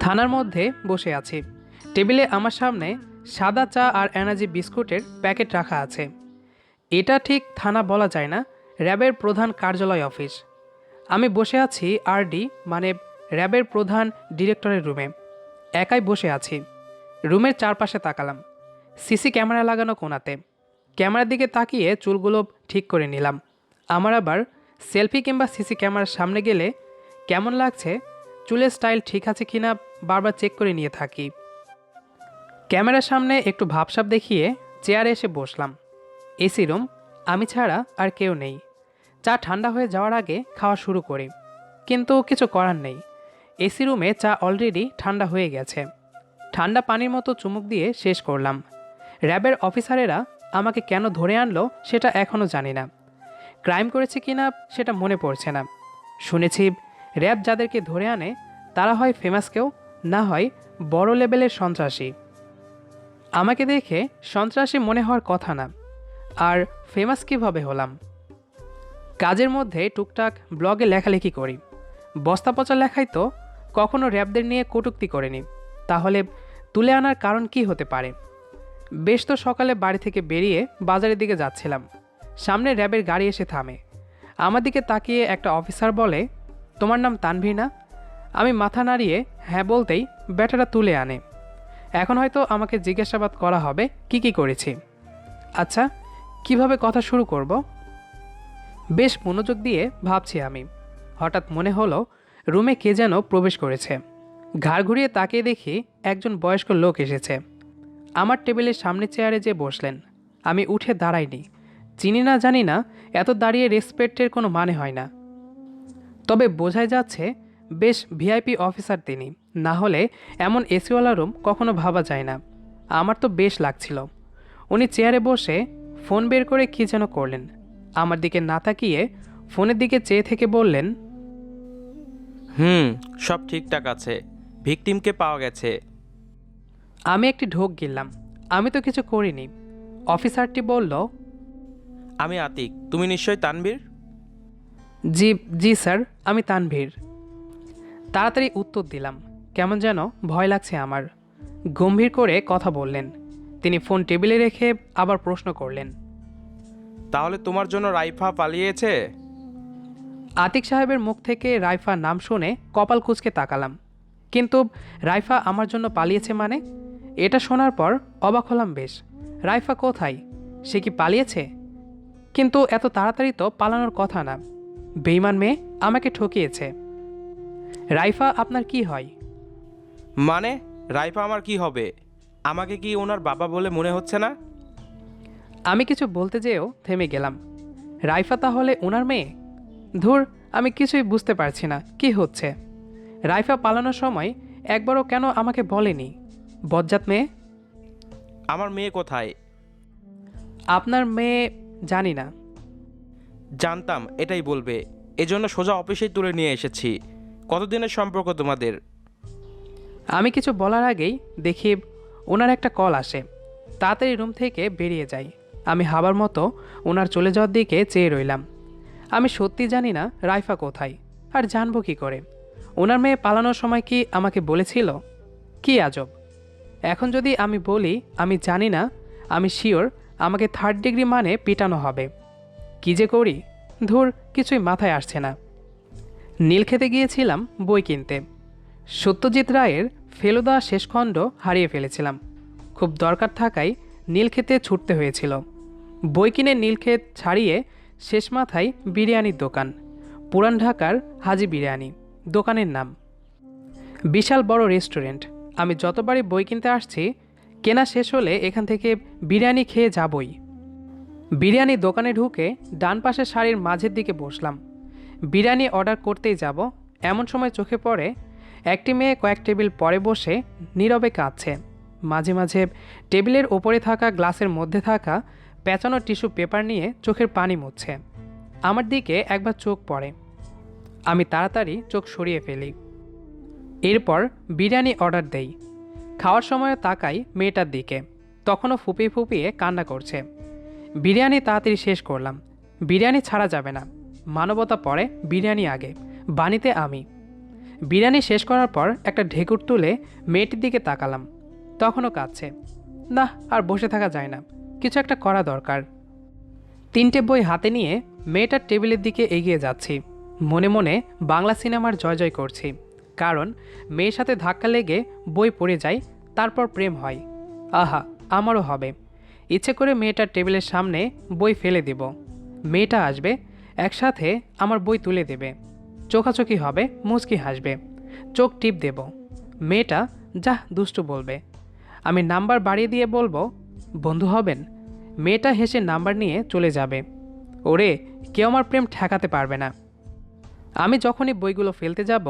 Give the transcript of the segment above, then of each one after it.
থানার মধ্যে বসে আছি। টেবিলে আমার সামনে সাদা চা আর এনার্জি বিস্কুটের প্যাকেট রাখা আছে। এটা ঠিক থানা বলা যায় না, র্যাবের প্রধান কার্যালয় অফিস। আমি বসে আছি আরডি মানে র্যাবের প্রধান ডিরেক্টরের রুমে। একাই বসে আছি। রুমের চারপাশে তাকালাম। সিসি ক্যামেরা লাগানো কোণাতে। ক্যামেরার দিকে তাকিয়ে চুলগুলো ঠিক করে নিলাম। আমার আবার সেলফি কিংবা সিসি ক্যামেরার সামনে গেলে কেমন লাগছে, চুলের স্টাইল ঠিক আছে কিনা বারবার চেক করে নিয়ে থাকি। ক্যামেরার সামনে একটু ভাবসাব দেখিয়ে চেয়ারে এসে বসলাম। এসি রুম, আমি ছাড়া আর কেউ নেই। চা ঠান্ডা হয়ে যাওয়ার আগে খাওয়া শুরু করি, কিন্তু কিছু করার নেই। এসি রুমে চা অলরেডি ঠান্ডা হয়ে গেছে। ঠান্ডা পানির মতো চুমুক দিয়ে শেষ করলাম। র্যাবের অফিসারেরা আমাকে কেন ধরে আনলো সেটা এখনও জানি না। ক্রাইম করেছে কিনা সেটা মনে পড়ছে না। শুনেছি র্যাব যাদেরকে ধরে আনে তারা হয় ফেমাস কেউ, না হয় বড় লেভেলের সন্ত্রাসী। আমাকে দেখে সন্ত্রাসী মনে হওয়ার কথা না, আর ফেমাস কীভাবে হলাম? কাজের মধ্যে টুকটাক ব্লগে লেখালেখি করি। বস্তা পচা লেখাই তো কখনো র্যাবদের নিয়ে কটূক্তি করেনি। তাহলে তুলে আনার কারণ কি হতে পারে? বেশ তো সকালে বাড়ি থেকে বেরিয়ে বাজারের দিকে যাচ্ছিলাম। সামনে র্যাবের গাড়ি এসে থামে। আমার দিকে তাকিয়ে একটা অফিসার বলে, তোমার নাম তানভীর না? আমি মাথা নাড়িয়ে হ্যাঁ বলতেই ব্যাটারা তুলে আনে। এখন হয়তো আমাকে জিজ্ঞাসাবাদ করা হবে কি করেছি। আচ্ছা, কিভাবে কথা শুরু করব? বেশ মনোযোগ দিয়ে ভাবছি আমি। হঠাৎ মনে হলো রুমে কে যেন প্রবেশ করেছে। ঘাড় ঘুরিয়ে তাকিয়ে দেখি একজন বয়স্ক লোক এসেছে। আমার টেবিলের সামনে চেয়ারে যে বসলেন। আমি উঠে দাঁড়াইনি। চিনি না জানি না, এত দাঁড়িয়ে রেসপেক্টের কোনো মানে হয় না। তবে বোঝাই যাচ্ছে বেশ ভিআইপি অফিসার তিনি, না হলে এমন এসিওয়ালা রুম কখনো ভাবা যায় না। আমার তো বেশ লাগছিল। উনি চেয়ারে বসে ফোন বের করে কী যেন করলেন। আমার দিকে না তাকিয়ে ফোনের দিকে চেয়ে থেকে বললেন, সব ঠিকঠাক আছে, ভিকটিমকে পাওয়া গেছে। আমি একটি ঢোক গিললাম। আমি তো কিছু করিনি। অফিসারটি বলল, আমি আতিক, তুমি নিশ্চয়ই তানভীর? জি জি স্যার, আমি তানভীর। তাড়াতাড়ি উত্তর দিলাম। কেমন যেন ভয় লাগছে আমার। গম্ভীর করে কথা বললেন। তিনি ফোন টেবিলে রেখে আবার প্রশ্ন করলেন, তাহলে তোমার জন্য রাইফা পালিয়েছে? আতিক সাহেবের মুখ থেকে রাইফা নাম শুনে কপাল কুঁচকে তাকালাম। কিন্তু রাইফা আমার জন্য পালিয়েছে মানে? এটা শোনার পর অবাক হলাম বেশ। রাইফা কোথায়? সে কি পালিয়েছে? কিন্তু এত তাড়াতাড়ি তো পালানোর কথা না। বেঈমান মেয়ে আমাকে ঠকিয়েছে। রাইফা আপনার কি হয়? মানে রাইফা আমার কি হবে? আমাকে কি ওনার বাবা বলে মনে হচ্ছে না? আমি কিছু বলতে যেও থেমে গেলাম। রাইফা তাহলে ওনার মেয়ে? ধুর, আমি কিছুই বুঝতে পারছি না কি হচ্ছে। রাইফা পালানোর সময় একবারও কেন আমাকে বলেনি? বজ্জাত মেয়ে। আমার মেয়ে কোথায়? আপনার মেয়ে? জানি না। জানতাম এটাই বলবে, এজন্য সোজা অফিসেই তুলে নিয়ে এসেছি। কতদিনের সম্পর্ক তোমাদের? আমি কিছু বলার আগেই দেখি ওনার একটা কল আসে। তাড়াতাড়ি রুম থেকে বেরিয়ে যাই। আমি হাবার মতো ওনার চলে যাওয়ার দিকে চেয়ে রইলাম। আমি সত্যি জানি না রাইফা কোথায়, আর জানবো কী করে? ওনার মেয়ে পালানোর সময় কি আমাকে বলেছিল? কি আজব! এখন যদি আমি বলি আমি জানি না, আমি শিওর আমাকে 3rd ডিগ্রি মানে পিটানো হবে। কী যে করি, ধুর, কিছুই মাথায় আসছে না। নীলক্ষেতে গিয়েছিলাম বই কিনতে। সত্যজিৎ রায়ের ফেলুদা শেষখণ্ড হারিয়ে ফেলেছিলাম। খুব দরকার থাকায় নীলক্ষেতে ছুটতে হয়েছিল। বই কিনে নীলক্ষেত ছাড়িয়ে শেষ মাথায় বিরিয়ানির দোকান, পুরান ঢাকার হাজি বিরিয়ানি দোকানের নাম। বিশাল বড় রেস্টুরেন্ট। আমি যতবারই বই কিনতে আসছি, কেনা শেষ হলে এখান থেকে বিরিয়ানি খেয়ে যাবই। বিরিয়ানি দোকানে ঢুকে ডান পাশের সারির মাঝের দিকে বসলাম। বিরিয়ানি অর্ডার করতেই যাব, এমন সময় চোখে পড়ে একটি মেয়ে কয়েক টেবিল পরে বসে নীরবে কাঁদছে। মাঝে মাঝে টেবিলের ওপরে থাকা গ্লাসের মধ্যে থাকা পেঁচানো টিস্যু পেপার নিয়ে চোখের পানি মুছছে। আমার দিকে একবার চোখ পড়ে। আমি তাড়াতাড়ি চোখ সরিয়ে ফেলি। এরপর বিরিয়ানি অর্ডার দেই। খাওয়ার সময় তাকাই মেয়েটার দিকে, তখনও ফুপিয়ে ফুপিয়ে কান্না করছে। বিরিয়ানি তাড়াতাড়ি শেষ করলাম। বিরিয়ানি ছাড়া যাবে না, মানবতা পরে, বিরিয়ানি আগে, বাণীতে আমি। বিরিয়ানি শেষ করার পর একটা ঢেকুর তুলে মেয়েটির দিকে তাকালাম, তখনও কাঁদছে। না, আর বসে থাকা যায় না, কিছু একটা করা দরকার। 3টে বই হাতে নিয়ে মেয়েটার টেবিলের দিকে এগিয়ে যাচ্ছি। মনে মনে বাংলা সিনেমার জয় জয় করছি, কারণ মেয়ের সাথে ধাক্কা লেগে বই পড়ে যায়, তারপর প্রেম হয়। আহা, আমারও হবে। ইচ্ছে করে মেয়েটার টেবিলের সামনে বই ফেলে দেব। মেয়েটা আসবে, একসাথে আমার বই তুলে দেবে, চোখাচোখি হবে, মুচকি হাসবে, চোখ টিপ দেব। মেয়েটা যাহ দুষ্টু বলবে, আমি নাম্বার বাড়িয়ে দিয়ে বলবো বন্ধু হবেন। মেয়েটা হেসে নাম্বার নিয়ে চলে যাবে। ওরে, কেউ আমার প্রেম ঠেকাতে পারবে না। আমি যখনই বইগুলো ফেলতে যাব,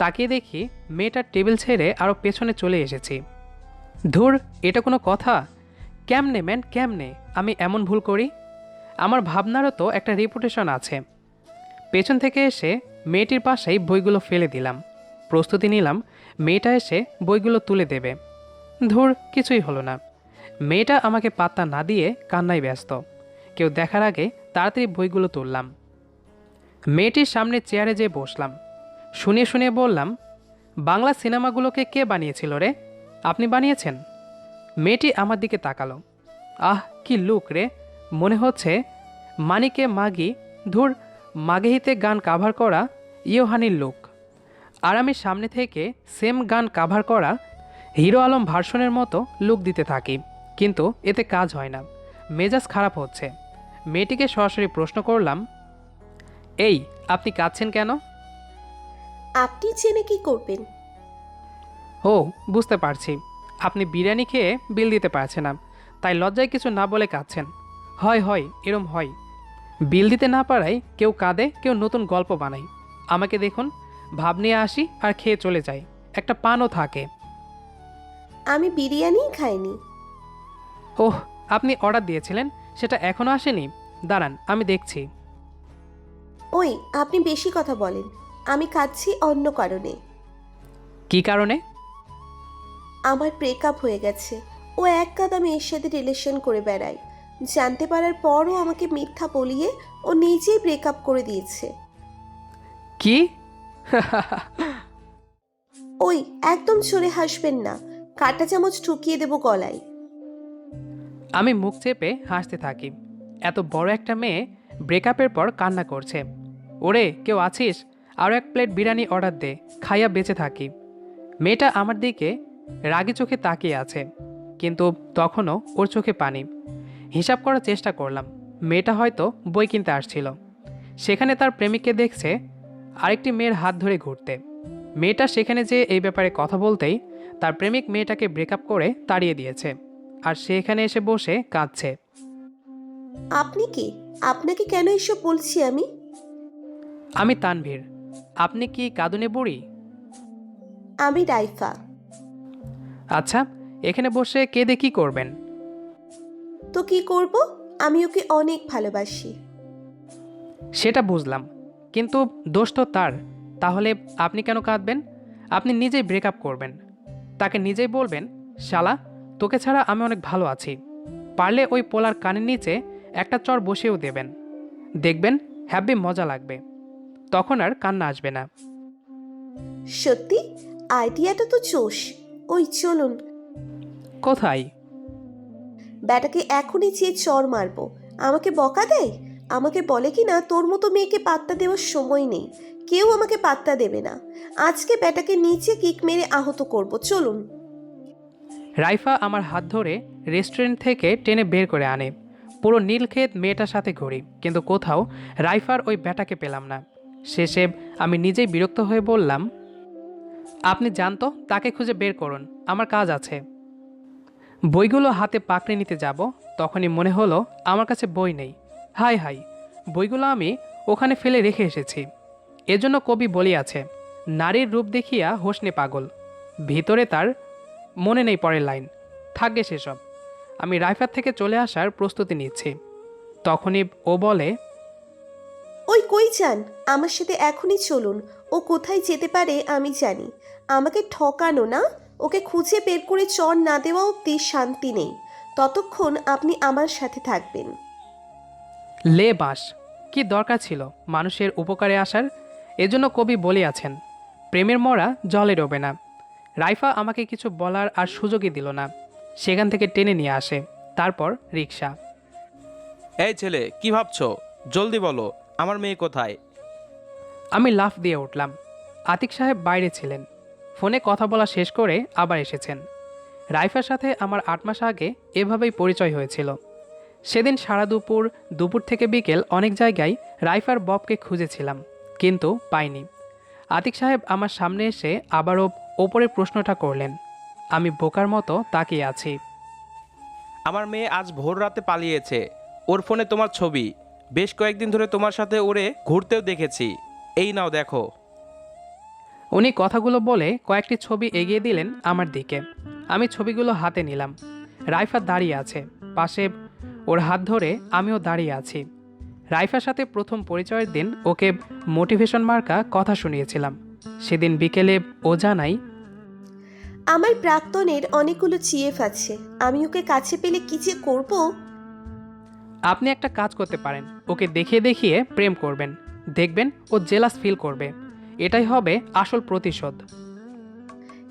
তাকিয়ে দেখি মেয়েটার টেবিল ছেড়ে আরও পেছনে চলে এসেছি। ধুর, এটা কোনো কথা? কেমনে ম্যান, কেমনে আমি এমন ভুল করি? আমার ভাবনারও তো একটা রেপুটেশন আছে। পেছন থেকে এসে মেয়েটির পাশেই বইগুলো ফেলে দিলাম। প্রস্তুতি নিলাম মেয়েটা এসে বইগুলো তুলে দেবে। ধুর, কিছুই হলো না। মেয়েটা আমাকে পাত্তা না দিয়ে কান্নায় ব্যস্ত। কেউ দেখার আগে তাড়াতাড়ি বইগুলো তুললাম। মেয়েটির সামনে চেয়ারে যেয়ে বসলাম। শুনিয়ে শুনিয়ে বললাম, বাংলা সিনেমাগুলোকে কে বানিয়েছিল রে? আপনি বানিয়েছেন? মেয়েটি আমার দিকে তাকালো। আহ, কি লুক রে! মনে হচ্ছে মানিকে মাগি, ধুর, মাগেহিতে গান কাভার করা ইয়োহানির লুক। আর আমি সামনে থেকে সেম গান কাভার করা হিরো আলম ভার্সনের মতো লুক দিতে থাকি, কিন্তু এতে কাজ হয় না, মেজাজ খারাপ হচ্ছে। মেয়েটিকে সরাসরি প্রশ্ন করলাম, এই আপনি কাঁদছেন কেন? আপনি জেনে কি করবেন? ও, বুঝতে পারছি, আপনি বিরিয়ানি খেয়ে বিল দিতে পারছেন না, তাই লজ্জায় কিছু না বলে কাঁদছেন। হয় হয়, এরম হয়। বিল দিতে না পারায় কেউ কাঁদে, কেউ নতুন গল্প বানায়। আমাকে দেখুন, ভাব নিয়ে আসি আর খেয়ে চলে যাই, একটা পানও থাকে। আমি বিরিয়ানিই খাইনি। ওহ, আপনি অর্ডার দিয়েছিলেন, সেটা এখনও আসেনি? দাঁড়ান, আমি দেখছি। ওই, আপনি বেশি কথা বলেন। আমি খাচ্ছি অন্য কারণে। কী কারণে? আমার ব্রেকআপ হয়ে গেছে। ও এক কাদা মেয়ের সাথে রিলেশন করে বেড়ায়। জানতে পারার পরও আমাকে মিথ্যা বলিয়ে ও নিজেই ব্রেকআপ করে দিয়েছে। কি? ওই, একদম জোরে হাসবেন না, কাঁটা চামচ ঠুকিয়ে দেবো গলায়। আমি মুখ চেপে হাসতে থাকি। এত বড় একটা মেয়ে ব্রেকআপের পর কান্না করছে। ওরে, কেউ আছিস? আরও 1 প্লেট বিরিয়ানি অর্ডার দে, খাইয়া বেঁচে থাকি। মেয়েটা আমার দিকে রাগি চোখে তাকিয়ে আছে, কিন্তু তখনও ওর চোখে পানি। হিসাব করার চেষ্টা করলাম, মেয়েটা হয়তো বই কিনতে আসছিল। সেখানে তার প্রেমিককে দেখছে আরেকটি মেয়ের হাত ধরে ঘুরতে। মেয়েটা সেখানে যে এই ব্যাপারে কথা বলতেই তার প্রেমিক মেয়েটাকে ব্রেকআপ করে তাড়িয়ে দিয়েছে, আর সে এখানে এসে বসে কাঁদছে। আপনি কে? আপনাকে কেন এসব বলছি আমি? আমি তানভীর। আপনি কি কাঁদুনে বুড়ি? আমি রাইফা। আচ্ছা, এখানে বসে কেঁদে কি করবেন? তো কি করব? আমি ওকে অনেক ভালোবাসি। সেটা বুঝলাম, কিন্তু দোষ তো তার। তাহলে আপনি কেন কাঁদবেন? আপনি নিজেই ব্রেকআপ করবেন, তাকে নিজেই বলবেন, শালা, তোকে ছাড়া আমি অনেক ভালো আছি। পারলে ওই পোলার কানের নিচে একটা চর বসেও দেবেন, দেখবেন হ্যাপি মজা লাগবে, তখন আর কান্না আসবে না। সত্যি? আইডিয়াটা তো চোশ। ওই চলুন। কোথায়? ব্যাটাকে এখনই চেয়ে চর মারবো। আমাকে বকা দেয়, আমাকে বলে কি না তোর মতো মেয়েকে পাত্তা দেওয়ার সময় নেই, কেউ আমাকে পাত্তা দেবে না। আজকে ব্যাটাকে নিচে কিক মেরে আহত করব। চলুন। রাইফা আমার হাত ধরে রেস্টুরেন্ট থেকে টেনে বের করে আনে। পুরো নীলক্ষেত মেয়েটার সাথে ঘুরি, কিন্তু কোথাও রাইফার ওই ব্যাটাকে পেলাম না। শেষে আমি নিজেই বিরক্ত হয়ে বললাম, আপনি জানতো, তাকে খুঁজে বের করুন, আমার কাজ আছে। বইগুলো হাতে পাকড়ে নিতে যাব, তখনই মনে হলো আমার কাছে বই নেই। হাই হাই, বইগুলো আমি ওখানে ফেলে রেখে এসেছি। এজন্য কবি বলিয়াছে, নারীর রূপ দেখিয়া হোসনে পাগল। ভিতরে তার মনে নেই পরের লাইন, থাকবে সেসব। আমি রাইফার থেকে চলে আসার প্রস্তুতি নিচ্ছি, তখনই ও বলে, ওই কই যান? আমার সাথে এখনই চলুন। ও কোথায় যেতে পারে আমি জানি। আমাকে ঠকানো না, ওকে খুঁজে বের করে চর না দেওয়া অব্দি শান্তি নেই। ততক্ষণ আপনি আমার সাথে থাকবেন। লে বাঁশ, কি দরকার ছিল মানুষের উপকারে আসার? এজন্য কবি বলিয়াছেন, প্রেমের মরা জলে ডোবে না। রাইফা আমাকে কিছু বলার আর সুযোগই দিল না, সেখান থেকে টেনে নিয়ে আসে। তারপর রিক্সা। এই ছেলে, কি ভাবছো? জলদি বলো, আমার মেয়ে কোথায়? আমি লাফ দিয়ে উঠলাম। আতিক সাহেব বাইরে ছিলেন, ফোনে কথা বলা শেষ করে আবার এসেছেন। রাইফার সাথে আমার 8 মাস আগে এভাবেই পরিচয় হয়েছিল। সেদিন সারা দুপুর থেকে বিকেল অনেক জায়গায় রাইফার ববকে খুঁজেছিলাম, কিন্তু পাইনি। আতিক সাহেব আমার সামনে এসে আবারও ওপরের প্রশ্নটা করলেন। আমি বোকার মতো তাকিয়ে আছি। আমার মেয়ে আজ ভোর রাতে পালিয়েছে। ওর ফোনে তোমার ছবি। বেশ কয়েকদিন ধরে তোমার সাথে ওরে ঘুরতেও দেখেছি। এই নাও দেখো। উনি কথাগুলো বলে কয়েকটি ছবি এগিয়ে দিলেন আমার দিকে। আমি ছবিগুলো হাতে নিলাম। রাইফা দাঁড়িয়ে আছে পাশে, ওর হাত ধরে আমিও দাঁড়িয়ে আছি। রাইফার সাথে প্রথম পরিচয়ের দিন ওকে মোটিভেশন মার্কা কথা শুনিয়েছিলাম। সেদিন বিকেলে ও জানাই, আমার প্রাক্তনের অনেকগুলো জিএফ আছে, আমি ওকে কাছে পেলে কি যে করব। আপনি একটা কাজ করতে পারেন, ওকে দেখিয়ে দেখিয়ে প্রেম করবেন, দেখবেন ও জেলাস ফিল করবে। এটাই হবে আসল প্রতিশোধ।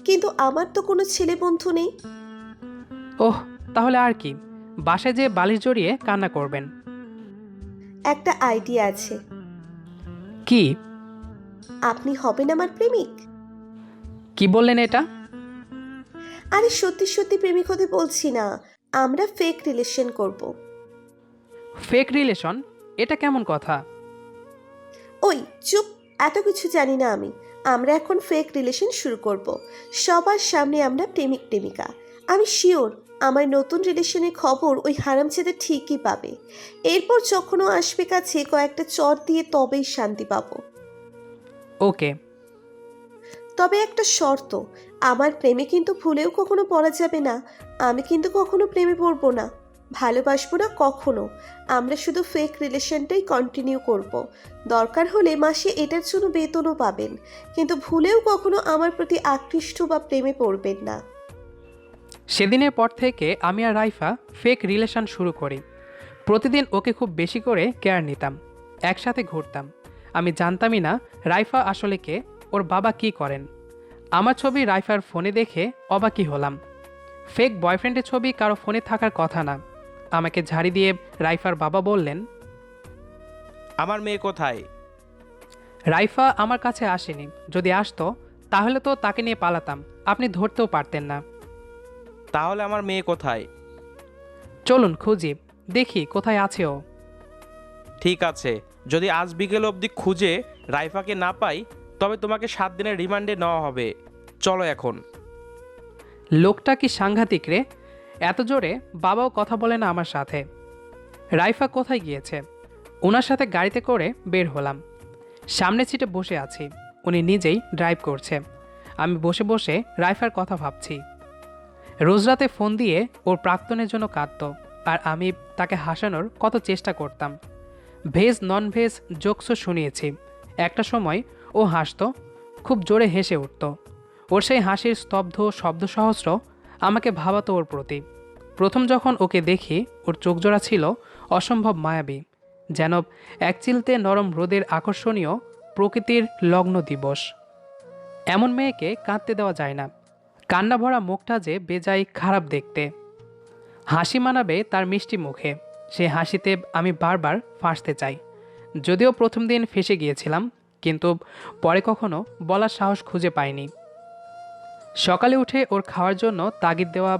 কিন্তু আমার তো কোনো ছেলে বন্ধু নেই। ওহ, তাহলে আর কি, বাসায় যেয়ে বালিশ জড়িয়ে কান্না করবেন। একটা আইডিয়া আছে। কি? আপনি হবেন আমার প্রেমিক। কি বললেন এটা? আরে সত্যি সত্যি প্রেমিক হতে বলছি না, আমরা ফেক রিলেশন করব। Fake relation? এটা কেমন কথা? ওই চুপ, এত কিছু জানি না আমি। আমরা এখন ফেক রিলেশন শুরু করব। সবার সামনে আমরা প্রেমিক প্রেমিকা। আমি শিওর আমার নতুন রিলেশনের খবর ওই হারামজাদা ঠিকই পাবে। এরপর যখনও আসবে কাছে কয়েকটা চর দিয়ে তবেই শান্তি পাবো। ওকে। তবে একটা শর্ত, আমার প্রেমে কিন্তু ভুলেও কখনো পড়া যাবে না। আমি কিন্তু কখনো প্রেমে পড়বো না, ভালোবাসবো না কখনো। আমরা শুধু ফেক রিলেশনটাই কন্টিনিউ করব। দরকার হলে মাসে এটার জন্য বেতনও পাবেন, কিন্তু ভুলেও কখনো আমার প্রতি আকৃষ্ট বা প্রেমে পড়বেন না। সেদিনের পর থেকে আমি আর রাইফা ফেক রিলেশন শুরু করি। প্রতিদিন ওকে খুব বেশি করে কেয়ার নিতাম, একসাথে ঘুরতাম। আমি জানতামই না রাইফা আসলে কে, ওর বাবা কি করেন। আমার ছবি রাইফার ফোনে দেখে অবাকই হলাম। ফেক বয়ফ্রেন্ডের ছবি কারো ফোনে থাকার কথা না। আমাকে ঝাড়ি দিয়ে রাইফার বাবা বললেন, আমার মেয়ে কোথায়? রাইফা আমার কাছে আসেনি, যদি আসতো তাহলে তো তাকে নিয়ে পালাতাম, আপনি ধরতেও পারতেন না। তাহলে আমার মেয়ে কোথায়? চলুন খুঁজি, দেখি কোথায় আছে ও। ঠিক আছে, যদি আজ বিকেল অবধি খুঁজে রাইফাকে না পাই তবে তোমাকে 7 দিনের রিমান্ডে নেওয়া হবে। চলো এখন। লোকটা কি সাংঘাতিক রে, এত জোরে বাবাও কথা বলে না আমার সাথে। রাইফা কোথায় গিয়েছে? ওনার সাথে গাড়িতে করে বের হলাম। সামনে সিটে বসে আছি, উনি নিজেই ড্রাইভ করছে। আমি বসে বসে রাইফার কথা ভাবছি। রোজ রাতে ফোন দিয়ে ওর প্রাক্তনের জন্য কাঁদতো, আর আমি তাকে হাসানোর কত চেষ্টা করতাম। ভেজ নন ভেজ জোকসও শুনিয়েছি। একটা সময় ও হাসতো, খুব জোরে হেসে উঠত। ওর সেই হাসির স্তব্ধ শব্দ সহস্র আমাকে ভাবাতো ওর প্রতি। প্রথম যখন ওকে দেখি ওর চোখজোড়া ছিল অসম্ভব মায়াবী, যেন এক চিলতে নরম রোদের আকর্ষণীয় প্রকৃতির লগ্ন দিবস। এমন মেয়েকে কাঁদতে দেওয়া যায় না, কান্না ভরা মুখটা যে বেজায় খারাপ দেখতে। হাসি মানাবে তার মিষ্টি মুখে, সে হাসিতে আমি বারবার ফাঁসতে চাই। যদিও প্রথম দিন ফেঁসে গিয়েছিলাম, কিন্তু পরে কখনো বলার সাহস খুঁজে পাইনি। সকালে উঠে ওর খাওয়ার জন্য তাগিদ দেওয়া,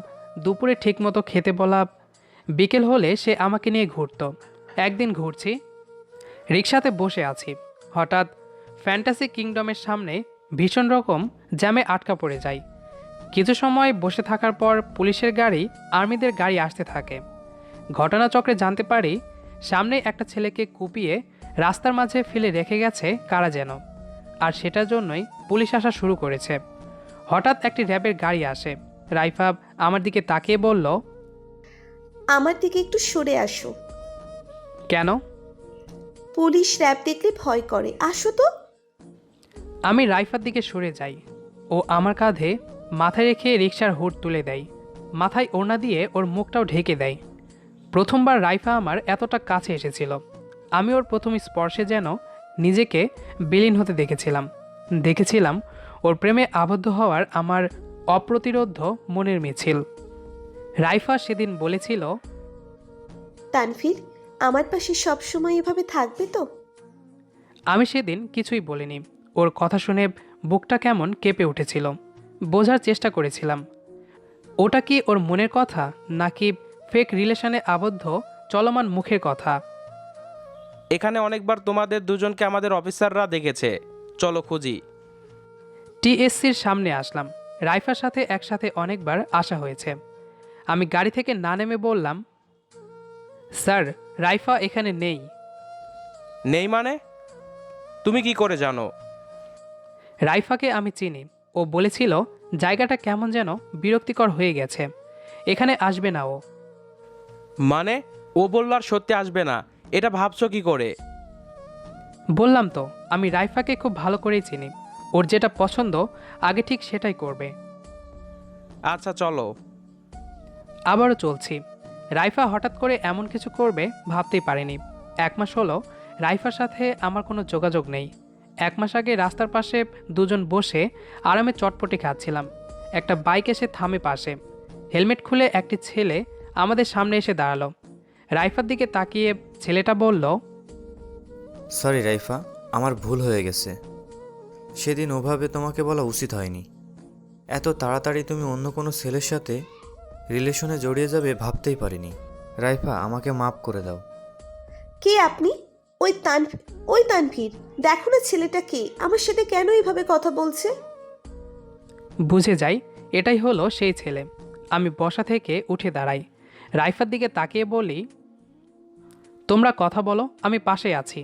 দুপুরে ঠিকমতো খেতে বলা, বিকেল হলে সে আমাকে নিয়ে ঘুরতো। একদিন ঘুরছি, রিক্সাতে বসে আছি, হঠাৎ ফ্যান্টাসি কিংডমের সামনে ভীষণ রকম জ্যামে আটকা পড়ে যাই। কিছু সময় বসে থাকার পর পুলিশের গাড়ি, আর্মিদের গাড়ি আসতে থাকে। ঘটনাচক্রে জানতে পারি সামনে একটা ছেলেকে কুপিয়ে রাস্তার মাঝে ফেলে রেখে গেছে কারা যেন, আর সেটার জন্যই পুলিশ আসা শুরু করেছে। হঠাৎ একটি র্যাবের গাড়ি আসে। রাইফা আমার দিকে তাকিয়ে বলল, আমার দিকে একটু সরে আসো। কেন? পুলিশ র্যাব দেখলে ভয় করে, আসো তো। আমি রাইফার দিকে সরে যাই। ও আমার কাঁধে মাথায় রেখে রিকশার হুড তুলে দেয়, মাথায় ওড়না দিয়ে ওর মুখটাও ঢেকে দেয়। প্রথমবার রাইফা আমার এতটা কাছে এসেছিল। আমি ওর প্রথম স্পর্শে যেন নিজেকে বিলীন হতে দেখেছিলাম ওর প্রেমে আবদ্ধ হওয়ার আমার অপ্রতিরোধ্য মনের মিছিল। রাইফা সেদিন বলেছিল, তানভীর, আমার পাশে সবসময় এভাবে থাকবে তো? আমি সেদিন কিছুই বলিনি। ওর কথা শুনে বুকটা কেমন কেঁপে উঠেছিল। বোঝার চেষ্টা করেছিলাম ওটা কি ওর মনের কথা নাকি ফেক রিলেশনে আবদ্ধ চলমান মুখের কথা। এখানে অনেকবার তোমাদের দুজনকে আমাদের অফিসাররা দেখেছে, চলো খুঁজি। টিএসসির সামনে আসলাম। রাইফার সাথে একসাথে অনেকবার আসা হয়েছে। আমি গাড়ি থেকে না নেমে বললাম, স্যার, রাইফা এখানে নেই। নেই মানে? তুমি কি করে জানো? রাইফাকে আমি চিনি। ও বলেছিল জায়গাটা কেমন যেন বিরক্তিকর হয়ে গেছে, এখানে আসবে না ও। মানে ও বলল আর সত্যি আসবে না, এটা ভাবছো কি করে? বললাম তো, আমি রাইফাকে খুব ভালো করেই চিনি। ওর যেটা পছন্দ আগে ঠিক সেটাই করবে। আচ্ছা চলো। আবারও চলছি। রাইফা হঠাৎ করে এমন কিছু করবে ভাবতেই পারিনি। 1 মাস হলো রাইফার সাথে আমার কোনো যোগাযোগ নেই। 1 মাস আগে রাস্তার পাশে দুজন বসে আরামে চটপটি খাচ্ছিলাম। একটা বাইক এসে থামে পাশে। হেলমেট খুলে একটি ছেলে আমাদের সামনে এসে দাঁড়ালো। রাইফার দিকে তাকিয়ে ছেলেটা বলল, সরি রাইফা, আমার ভুল হয়ে গেছে। সেদিন ওভাবে তোমাকে বলা উচিত হয়নি। এত তাড়াতাড়ি তুমি অন্য কোনো ছেলের সাথে রিলেশনে জড়িয়ে যাবে ভাবতেই পারিনি। রাইফা, আমাকে মাফ করে দাও। কে আপনি? ওই তানভীর, দেখো না ছেলেটা কে, আমার সাথে কেন এইভাবে কথা বলছে? বুঝে যাই এটাই হলো সেই ছেলে। আমি বসা থেকে উঠে দাঁড়াই। রাইফার দিকে তাকিয়ে বলি, তোমরা কথা বলো, আমি পাশে আছি।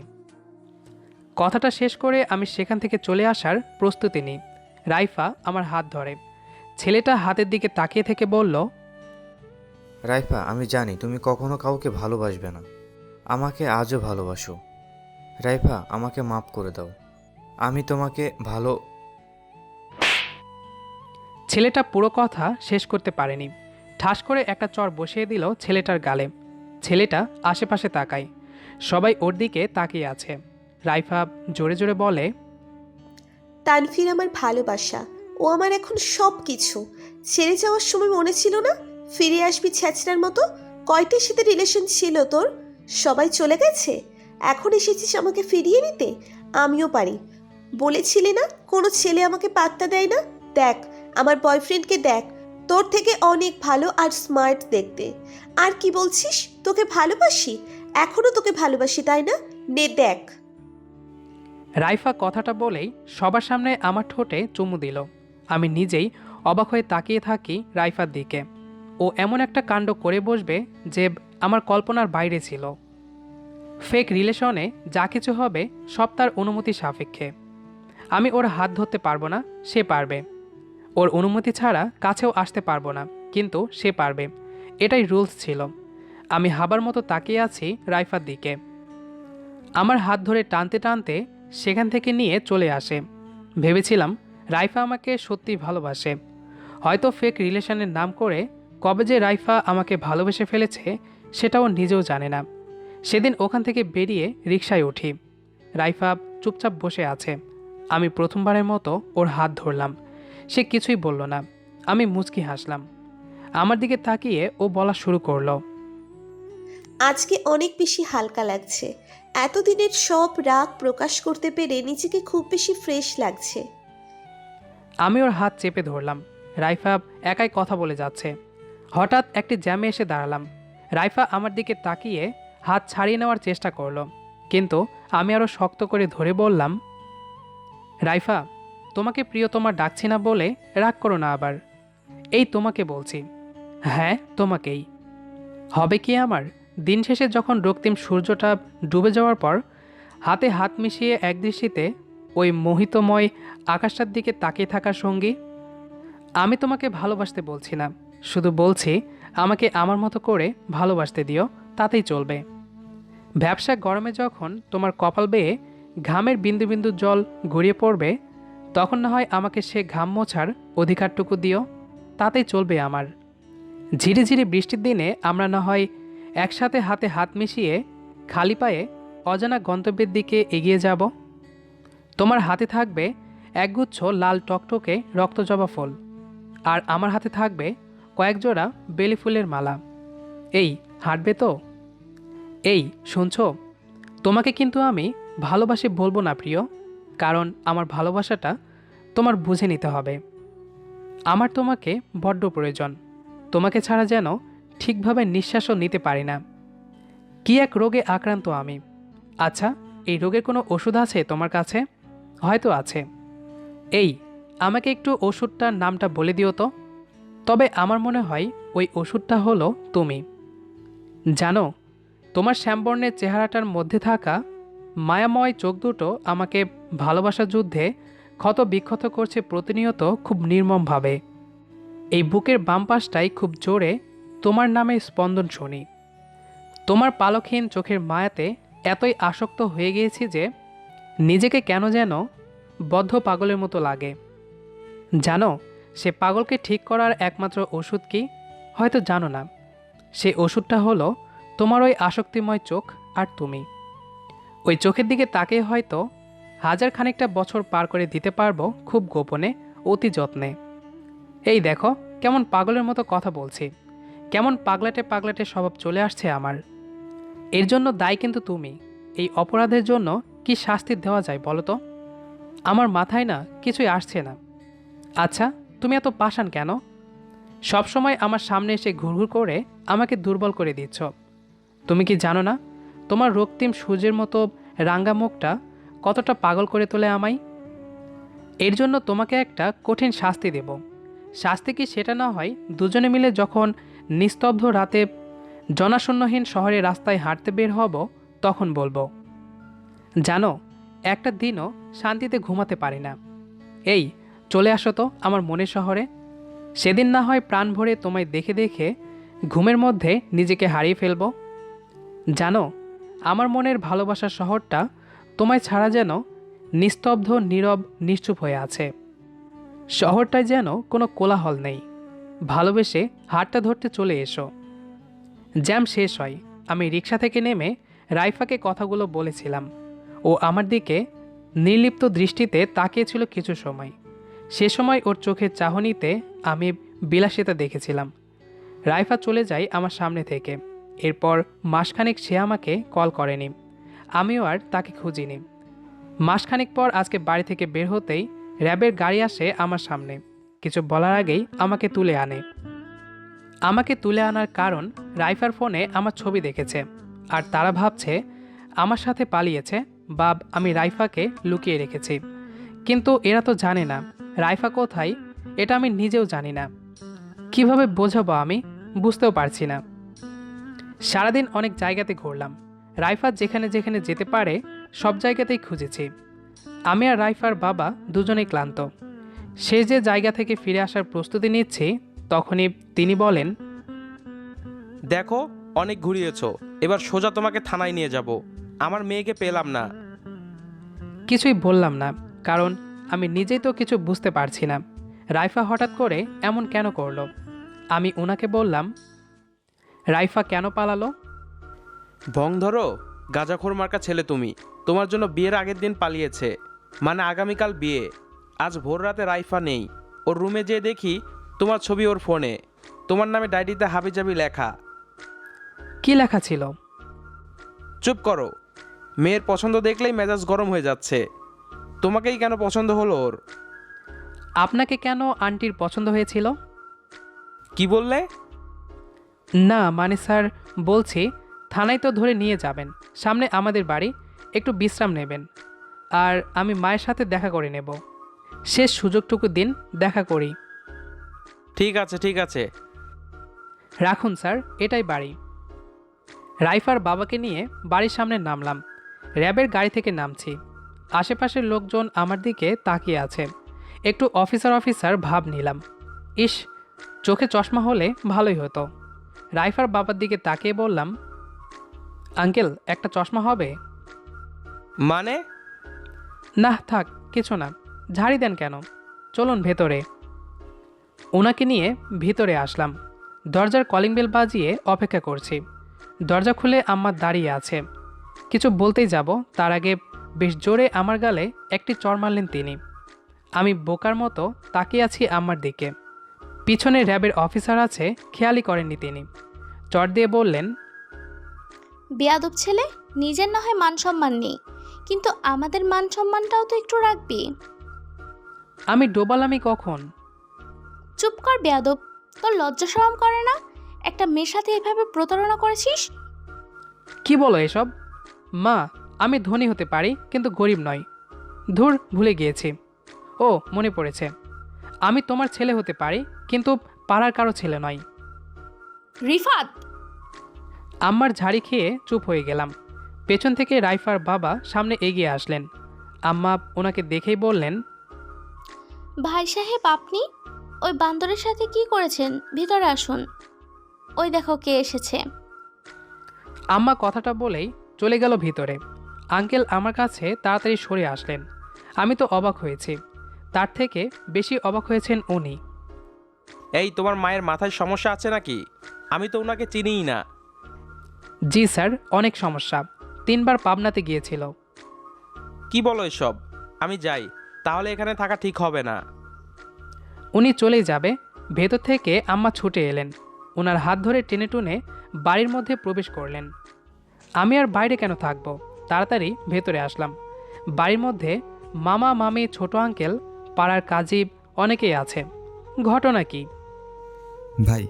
কথাটা শেষ করে আমি সেখান থেকে চলে আসার প্রস্তুতি নিই। রাইফা আমার হাত ধরে। ছেলেটা হাতের দিকে তাকিয়ে থেকে বলল, রাইফা, আমি জানি তুমি কখনো কাউকে ভালোবাসবে না, আমাকে আজও ভালোবাসো। রাইফা, আমাকে মাফ করে দাও। আমি তোমাকে ছেলেটা পুরো কথা শেষ করতে পারেনি। ঠাস করে একটা চড় বসিয়ে দিল ছেলেটার গালে। ছেলেটা আশেপাশে তাকায়। সবাই ওর দিকে তাকিয়ে আছে। রাইফা জোরে জোরে বলে, তানভীর আমার ভালোবাসা, ও আমার এখন সব কিছু। ছেড়ে যাওয়ার সময় মনে ছিল না ফিরে আসবি ছ্যাচড়ার মতো? কয়টির সাথে রিলেশন ছিল তোর? সবাই চলে গেছে, এখন এসেছিস আমাকে ফিরিয়ে নিতে? আমিও পারি। বলেছিলি না কোনো ছেলে আমাকে পাত্তা দেয় না? দেখ আমার বয়ফ্রেন্ডকে, দেখ, তোর থেকে অনেক ভালো আর স্মার্ট দেখতে। আর কি বলছিস তোকে ভালোবাসি? এখনো তোকে ভালোবাসি, তাই না? নে দেখ। রাইফা কথাটা বলেই সবার সামনে আমার ঠোঁটে চুমু দিল। আমি নিজেই অবাক হয়ে তাকিয়ে থাকি রাইফার দিকে। ও এমন একটা কাণ্ড করে বসবে যে আমার কল্পনার বাইরে ছিল। ফেক রিলেশনে যা কিছু হবে সব তার অনুমতি সাপেক্ষে। আমি ওর হাত ধরতে পারবো না, সে পারবে। ওর অনুমতি ছাড়া কাছেও আসতে পারবো না, কিন্তু সে পারবে। এটাই রুলস ছিল। আমি হাবার মতো তাকিয়ে আছি রাইফার দিকে। আমার হাত ধরে টানতে টানতে সেখান থেকে নিয়ে চলে আসে। ভেবেছিলাম রাইফা আমাকে সত্যি ভালোবাসে। হয়তো ফেক রিলেশনের নাম করে কবে যে রাইফা আমাকে ভালোবেসে ফেলেছে সেটাও নিজেও জানে না। সেদিন ওখান থেকে বেরিয়ে রিকশায় উঠি। রাইফা চুপচাপ বসে আছে। আমি প্রথমবারের মতো ওর হাত ধরলাম। সে কিছুই বলল না। আমি মুচকি হাসলাম। আমার দিকে তাকিয়ে ও বলা শুরু করলো, আজকে অনেক বেশি হালকা লাগছে। এতদিনের সব রাগ প্রকাশ করতে পেরে নিজেকে খুব বেশি ফ্রেশ লাগছে। আমি ওর হাত চেপে ধরলাম। রাইফা একাই কথা বলে যাচ্ছে। হঠাৎ একটি জ্যামে এসে দাঁড়ালাম। রাইফা আমার দিকে তাকিয়ে হাত ছাড়িয়ে নেওয়ার চেষ্টা করলো, কিন্তু আমি আরও শক্ত করে ধরে বললাম, রাইফা, তোমাকে প্রিয়তমা ডাকছি না বলে রাগ করো না আবার। এই তোমাকে বলছি। হ্যাঁ, তোমাকেই। হবে কি আমার? দিন শেষে যখন রক্তিম সূর্যটা ডুবে যাওয়ার পর হাতে হাত মিশিয়ে একদৃষ্টিতে ওই মোহিতময় আকাশটার দিকে তাকিয়ে থাকার সঙ্গী। আমি তোমাকে ভালোবাসতে বলছি না, শুধু বলছি আমাকে আমার মতো করে ভালোবাসতে দিও, তাতেই চলবে। ব্যবসা গরমে যখন তোমার কপাল বেয়ে ঘামের বিন্দু বিন্দু জল গড়িয়ে পড়বে, তখন না হয় আমাকে সে ঘাম মোছার অধিকারটুকু দিও, তাতেই চলবে আমার। ঝিরিঝিরি বৃষ্টির দিনে আমরা না হয় একসাথে হাতে হাত মিশিয়ে খালি পায়ে অজানা গন্তব্যের দিকে এগিয়ে যাব। তোমার হাতে থাকবে একগুচ্ছ লাল টকটকে রক্তজবা ফুল, আর আমার হাতে থাকবে কয়েক জোড়া বেলি ফুলের মালা। এই হাঁটবে তো? এই শুনছো, তোমাকে কিন্তু আমি ভালোবাসি বলবো না প্রিয়, কারণ আমার ভালোবাসাটা তোমার বুঝে নিতে হবে। আমার তোমাকে বড্ড প্রয়োজন, তোমাকে ছাড়া যেন ঠিকভাবে নিঃশ্বাসও নিতে পারি না। কি এক রোগে আক্রান্ত আমি। আচ্ছা, এই রোগের কোনো ওষুধ আছে তোমার কাছে? হয়তো আছে। এই, আমাকে একটু ওষুধটার নামটা বলে দিও তো। তবে আমার মনে হয় ওই ওষুধটা হলো তুমি। জানো, তোমার শ্যামবর্ণের চেহারাটার মধ্যে থাকা মায়াময় চোখ দুটো আমাকে ভালোবাসার যুদ্ধে ক্ষত বিক্ষত করছে প্রতিনিয়ত, খুব নির্মমভাবে। এই বুকের বাম পাশটাই খুব জোরে তোমার নামে স্পন্দন শুনি। তোমার পালকহীন চোখের মায়াতে এতই আসক্ত হয়ে গিয়েছি যে নিজেকে কেন যেন বদ্ধ পাগলের মতো লাগে। জানো, সে পাগলকে ঠিক করার একমাত্র ওষুধ কি? হয়তো জানো না। সে ওষুধটা হলো তোমার ওই আসক্তিময় চোখ আর তুমি। ওই চোখের দিকে তাকিয়ে হয়তো হাজার খানিকটা বছর পার করে দিতে পারবো, খুব গোপনে, অতি যত্নে। এই দেখো, কেমন পাগলের মতো কথা বলছি, কেমন পাগলাটে পাগলাটে স্বভাব চলে আসছে আমার। এর জন্য দায়ী কিন্তু তুমি। এই অপরাধের জন্য কি শাস্তি দেওয়া যায় বলো তো? আমার মাথায় না কিছুই আসছে না। আচ্ছা, তুমি এত পাষাণ কেন? সবসময় আমার সামনে এসে ঘুরঘুর করে আমাকে দুর্বল করে দিচ্ছ। তুমি কি জানো না তোমার রক্তিম সূর্যের মতো রাঙ্গা মুখটা কতটা পাগল করে তোলে আমায়? এর জন্য তোমাকে একটা কঠিন শাস্তি দেব। শাস্তি কি সেটা না হয় দুজনে মিলে যখন নিস্তব্ধ রাতে জনাশূন্যহীন শহরে রাস্তায় হাঁটতে বের হব তখন বলবো। জানো, একটা দিনও শান্তিতে ঘুমাতে পারি না। এই, চলে আসো তো আমার মনের শহরে। সেদিন না হয় প্রাণ ভরে তোমায় দেখে দেখে ঘুমের মধ্যে নিজেকে হারিয়ে ফেলব। জানো, আমার মনের ভালোবাসার শহরটা তোমায় ছাড়া যেন নিস্তব্ধ, নীরব, নিশ্চুপ হয়ে আছে। শহরটায় যেন কোনো কোলাহল নেই। ভালোবেসে হাতটা ধরতে চলে এসো। জ্যাম শেষ হয়, আমি রিক্সা থেকে নেমে রাইফাকে কথাগুলো বলেছিলাম। ও আমার দিকে নির্লিপ্ত দৃষ্টিতে তাকিয়েছিল কিছু সময়। সে সময় ওর চোখের চাহনিতে আমি বিলাসিতা দেখেছিলাম। রাইফা চলে যায় আমার সামনে থেকে। এরপর মাসখানেক সে আমাকে কল করেনি, আমিও আর তাকে খুঁজিনি। মাসখানেক পর আজকে বাড়ি থেকে বের হতেই র্যাবের গাড়ি আসে আমার সামনে। কিছু বলার আগেই আমাকে তুলে আনে। আমাকে তুলে আনার কারণ, রাইফার ফোনে আমার ছবি দেখেছে, আর তারা ভাবছে আমার সাথে পালিয়েছে বা আমি রাইফাকে লুকিয়ে রেখেছি। কিন্তু এরা তো জানে না রাইফা কোথায়, এটা আমি নিজেও জানি না। কিভাবে বোঝাবো আমি বুঝতেও পারছি না। সারাদিন অনেক জায়গাতে ঘুরলাম। রাইফা যেখানে যেখানে যেতে পারে সব জায়গাতেই খুঁজেছি। আমি আর রাইফার বাবা দুজনেই ক্লান্ত। সে যে জায়গা থেকে ফিরে আসার প্রস্তুতি নিচ্ছি, তখনই তিনি বলেন, দেখো, অনেক ঘুরিয়েছো, এবার সোজা তোমাকে থানায় নিয়ে যাব। আমার মেয়েকে পেলাম না। কিছুই বললাম না, কারণ আমি নিজেই তো কিছু বুঝতে পারছি না রাইফা হঠাৎ করে এমন কেন করলো। আমি ওনাকে বললাম, রাইফা কেন পালালো? ভং ধরো, গাঁজাখোর মার্কা ছেলে তুমি। তোমার জন্য বিয়ের আগের দিন পালিয়েছে, মানে আগামীকাল বিয়ে। আজ ভোর রাতে রাইফা নেই। ওর রুমে যেয়ে দেখি তোমার ছবি ওর ফোনে, তোমার নামে ডায়েরিতে হাবিজাবি লেখা। কি লেখা ছিল? চুপ করো, মেয়ের পছন্দ দেখলেই মেজাজ গরম হয়ে যাচ্ছে। তোমাকেই কেন পছন্দ হলো ওর? আপনাকে কেন আন্টির পছন্দ হয়েছিল? কি বললে? না মানে স্যার, বলছি থানায় তো ধরে নিয়ে যাবেন, সামনে আমাদের বাড়ি, একটু বিশ্রাম নেবেন, আর আমি মায়ের সাথে দেখা করে নেব। শেষ সুযোগটুকু দিন, দেখা করি। ঠিক আছে ঠিক আছে। রাখুন স্যার, এটাই বাড়ি। রাইফার বাবাকে নিয়ে বাড়ির সামনে নামলাম। র্যাবের গাড়ি থেকে নামছি। আশেপাশের লোকজন আমার দিকে তাকিয়ে আছে। একটু অফিসার অফিসার ভাব নিলাম। ইস, চোখে চশমা হলে ভালোই হতো। রাইফার বাবার দিকে তাকিয়ে বললাম, আঙ্কেল, একটা চশমা হবে? মানে? না থাক, কিছু না। ঝাড়ি দেন কেন? চলুন ভেতরে। ওনাকে নিয়ে ভিতরে আসলাম। দরজার কলিং বেল বাজিয়ে অপেক্ষা করছি। দরজা খুলে আম্মা দাঁড়িয়ে আছে। কিছু বলতেই যাব, তার আগে বেশ জোরে আমার গালে একটি চড় মারলেন তিনি। আমি বোকার মতো তাকিয়ে আছি আম্মার দিকে। পিছনে র্যাবের অফিসার আছে, খেয়ালই করেননি তিনি। চট দিয়ে বললেন, বেয়াদব ছেলে, নিজের না হয় মান সম্মান নেই, কিন্তু আমাদের মান সম্মানটাও তো একটু রাখবি। আমি ডোবালামি কখন? চুপ কর বেয়াদব, তোর লজ্জা শরম করে না? একটা মেয়ের সাথে এভাবে প্রতারণা করেছিস। কি বলো এসব? মা, আমি ধনী হতে পারি কিন্তু গরিব নই। ধুর, ভুলে গিয়েছি। ও, মনে পড়েছে, আমি তোমার ছেলে হতে পারি কিন্তু পাড়ার কারো ছেলে নয়। রিফাত! আম্মার ঝাড়ি খেয়ে চুপ হয়ে গেলাম। পেছন থেকে রাইফার বাবা সামনে এগিয়ে আসলেন। আম্মা ওনাকে দেখেই বললেন, ভাই সাহেব, আপনি ওই বান্দরের সাথে কি করেছেন? ভিতরে আসুন, ওই দেখো কে এসেছে। আম্মা কথাটা বলেই চলে গেল ভিতরে। আঙ্কেল আমার কাছে তাড়াতাড়ি সরে আসলেন। আমি তো অবাক হয়েছি, তার থেকে বেশি অবাক হয়েছেন উনি। এই, তোমার মায়ের মাথায় সমস্যা আছে নাকি? আমি তো ওনাকে চিনিই না। জি স্যার, অনেক সমস্যা। 3 বার পাবনাতে গিয়েছিল। কি বলো এসব? আমি যাই, তাহলে এখানে থাকা ঠিক হবে না। উনি চলেই যাবে, ভেতর থেকে আম্মা ছুটে এলেন। ওনার হাত ধরে টেনে টুনে বাড়ির মধ্যে প্রবেশ করলেন। আমি আর বাইরে কেন থাকবো, তাড়াতাড়ি ভেতরে আসলাম। বাড়ির মধ্যে মামা, মামি, ছোট আঙ্কেল, পাড়ার কাজী অনেকেই আছে। ঘটনা কি? ভাই,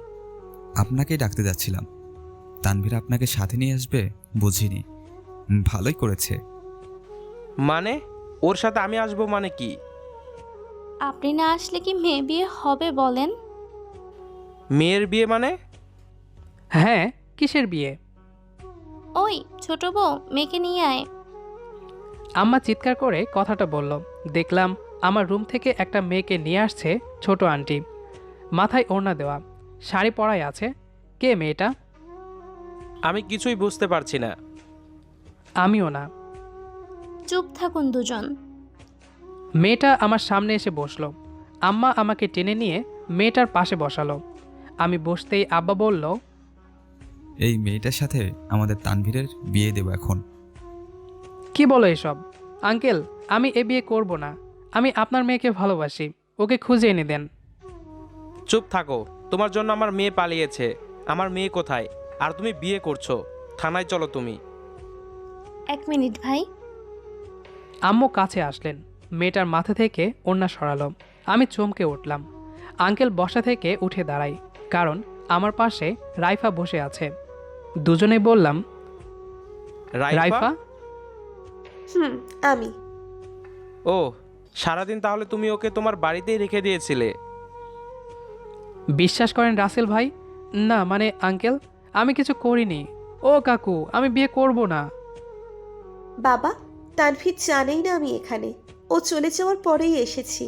আপনাকেই ডাকতে যাচ্ছিলাম। তানভীর আপনাকে সাথে নিয়ে আসবে বুঝিনি। ভালোই করেছে। মানে ওর সাথে আমি আসবো মানে কি? আপনি না আসলে কি মেয়ে বিয়ে হবে বলেন? মেয়ের বিয়ে মানে? হ্যাঁ, কিসের বিয়ে? ওই ছোট বউ, মেয়েকে নিয়ে আয়। আম্মা চিৎকার করে কথাটা বলল। দেখলাম আমার রুম থেকে একটা মেয়েকে নিয়ে আসছে ছোট আন্টি। মাথায় ওড়না দেওয়া, শাড়ি পরাই আছে। কে মেয়েটা? আমি কিছুই বুঝতে পারছি না। আমিও না। চুপ থাকুন দুজন। মেয়েটা আমার সামনে এসে বসলো। আম্মা আমাকে টেনে নিয়ে মেয়েটার পাশে বসালো। আমি বসতেই আব্বা বলল, এই মেয়েটার সাথে আমাদের তানভীরের বিয়ে দেব এখন। কি বলো এসব? আঙ্কেল, আমি এ বিয়ে করব না। আমি আপনার মেয়েকে ভালোবাসি, ওকে খুঁজে এনে দেন। চুপ থাকো, তোমার জন্য আমার মেয়ে পালিয়েছে। আমার মেয়ে কোথায়? আর তুমি বিয়ে করছো? থানায় চলো তুমি। 1 মিনিট ভাই। আম্মু কাছে আসলেন, মেয়েটার মাথা থেকে ওড়না সরালো। আমি চমকে উঠলাম। আঙ্কেল বসা থেকে উঠে দাঁড়াই, কারণ আমার পাশে রাইফা বসে আছে। দুজনেই বললাম, রাইফা? হুম, আমি। ও, সারাদিন তাহলে তুমি ওকে তোমার বাড়িতেই রেখে দিয়েছিলে? বিশ্বাস করেন রাসেল ভাই, না মানে আঙ্কেল, আমি কিছু করিনি। ও কাকু, আমি বিয়ে করব না। বাবা, তানভীর জানেই না আমি এখানে। ও চলে যাওয়ার পরেই এসেছি।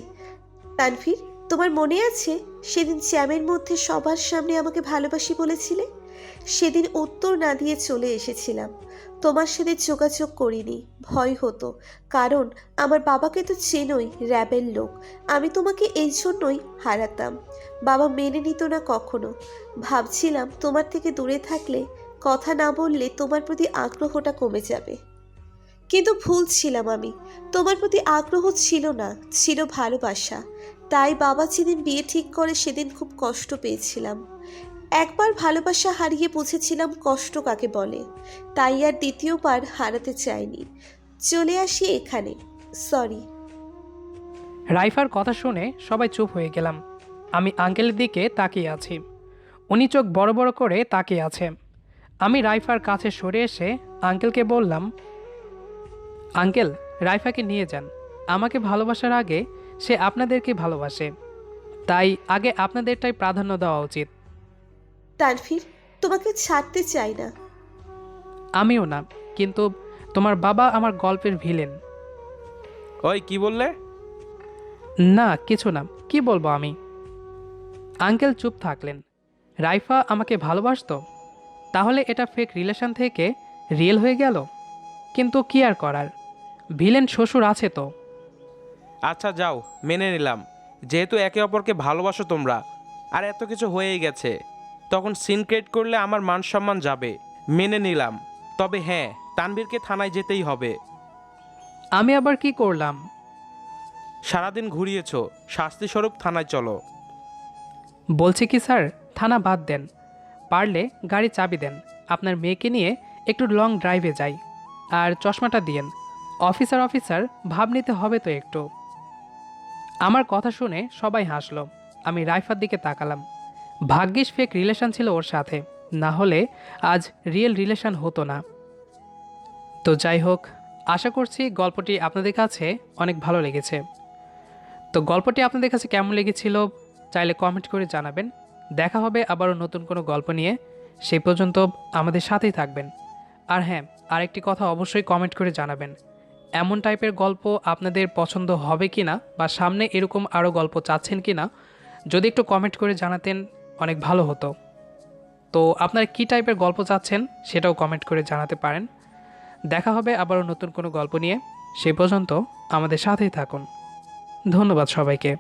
তানভীর, তোমার মনে আছে সেদিন জ্যামের মধ্যে সবার সামনে আমাকে ভালোবাসি বলেছিলে? সেদিন উত্তর না দিয়ে চলে এসেছিলাম। তোমার সাথে যোগাযোগ করিনি, ভয় হতো। কারণ আমার বাবাকে তো চেনোই, র্যাবের লোক। আমি তোমাকে এই জন্যই হারাতাম। বাবা মেনে নিত না কখনো। ভাবছিলাম তোমার থেকে দূরে থাকলে, কথা না বললে তোমার প্রতি আগ্রহটা কমে যাবে। কিন্তু ভুল ছিলাম আমি। তোমার প্রতি আগ্রহ ছিল না, ছিল ভালোবাসা। তাই বাবা যেদিন বিয়ে ঠিক করে সেদিন খুব কষ্ট পেয়েছিলাম। একবার ভালোবাসা হারিয়ে বুঝেছিলাম কষ্ট কাকে বলে। তাই আর দ্বিতীয়বার হারাতে চাইনি। চলে আসি এখানে। সরি। রাইফার কথা শুনে সবাই চুপ হয়ে গেলাম। আমি আঙ্কেলের দিকে তাকিয়ে আছি, উনি চোখ বড় বড় করে তাকিয়ে আছে। আমি রাইফার কাছে সরে এসে আঙ্কেলকে বললাম, আঙ্কেল, রাইফাকে নিয়ে যান। আমাকে ভালোবাসার আগে সে আপনাদেরকে ভালোবাসে, তাই আগে আপনাদেরটাই প্রাধান্য দেওয়া উচিত। তানভীর, তোমাকে ছাড়তে চাই না। আমিও না, কিন্তু তোমার বাবা আমার গল্পের ভিলেন। ওই, কি বললে? না কিছু না, কি বলবো আমি। আঙ্কেল চুপ থাকলেন। রাইফা আমাকে ভালোবাসতো, তাহলে এটা ফেক রিলেশন থেকে রিয়েল হয়ে গেল। কিন্তু কি আর করার, ভিলেন শ্বশুর আছে তো। আচ্ছা যাও, মেনে নিলাম। যেহেতু একে অপরকে ভালোবাসো তোমরা, আর এত কিছু হয়েই গেছে, তখন সিন ক্রিয়েট করলে আমার মান সম্মান যাবে। মেনে নিলাম। তবে হ্যাঁ, তানভীরকে থানায় যেতেই হবে। আমি আবার কি করলাম? সারাদিন ঘুরিয়েছ, শাস্তিস্বরূপ থানায় চলো। বলছি কি স্যার, থানা বাদ দেন, পারলে গাড়ি চাবি দেন, আপনার মেয়েকে নিয়ে একটু লং ড্রাইভে যাই। আর চশমাটা দিয়েন, অফিসার অফিসার ভাব নিতে হবে তো একটু। আমার কথা শুনে সবাই হাসলো। আমি রাইফার দিকে তাকালাম। ভাগ্যিস ফেক রিলেশন ছিল ওর সাথে, না হলে আজ রিয়েল রিলেশন হতো না। তো যাই হোক, আশা করছি গল্পটি আপনাদের কাছে অনেক ভালো লেগেছে। তো গল্পটি আপনাদের কাছে কেমন লেগেছিল চাইলে কমেন্ট করে জানাবেন। দেখা হবে আবারও নতুন কোনো গল্প নিয়ে। সেই পর্যন্ত আমাদের সাথেই থাকবেন। আর হ্যাঁ, আরেকটি কথা অবশ্যই কমেন্ট করে জানাবেন, এমন টাইপের গল্প আপনাদের পছন্দ হবে কি না, বা সামনে এরকম আরও গল্প চাচ্ছেন কি না, যদি একটু কমেন্ট করে জানাতেন অনেক ভালো হতো। তো আপনারা কী টাইপের গল্প চাচ্ছেন সেটাও কমেন্ট করে জানাতে পারেন। দেখা হবে আবারও নতুন কোনো গল্প নিয়ে। সেই পর্যন্ত আমাদের সাথেই থাকুন। ধন্যবাদ সবাইকে।